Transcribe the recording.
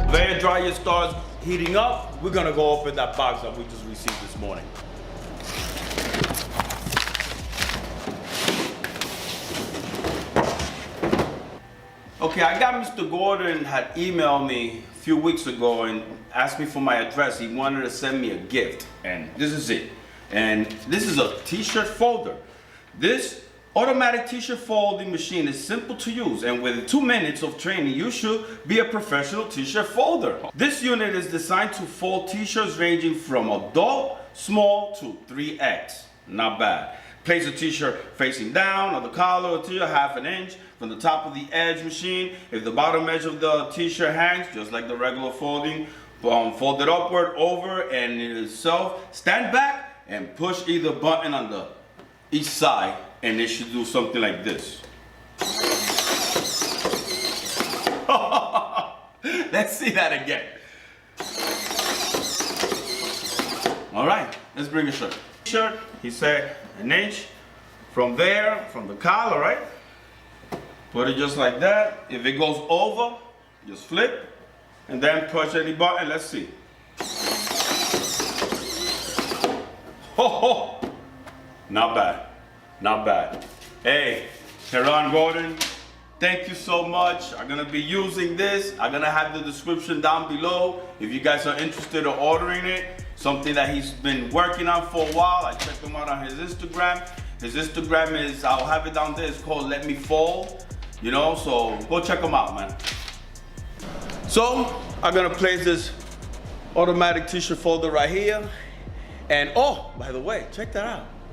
Conveyor dryer starts heating up. We're gonna go open that box that we just received this morning. Okay, I got Mr. Gordon had emailed me a few weeks ago and asked me for my address. He wanted to send me a gift, and this is it. And this is a t-shirt folder. This automatic t-shirt folding machine is simple to use, and within 2 minutes of training, you should be a professional t-shirt folder. This unit is designed to fold t-shirts ranging from adult, small to 3X. Not bad. Place a t-shirt facing down on the collar of the t-shirt, half an inch from the top of the edge machine. If the bottom edge of the t-shirt hangs, just like the regular folding, fold it upward, over, and in itself, stand back and push either button on the each side, and it should do something like this. Let's see that again. All right, let's bring a shirt. Shirt, he said an inch from there, from the collar, right? Put it just like that. If it goes over, just flip and then push any button. Let's see. Ho, not bad, not bad. Hey, Teron Gordon, thank you so much. I'm gonna be using this. I'm gonna have the description down below if you guys are interested in ordering it. Something that he's been working on for a while. I checked him out on his Instagram. His Instagram is, I'll have it down there, it's called Let Me Fold. You know, so go check him out, man. So, I'm gonna place this automatic t-shirt folder right here. And oh, by the way, check that out.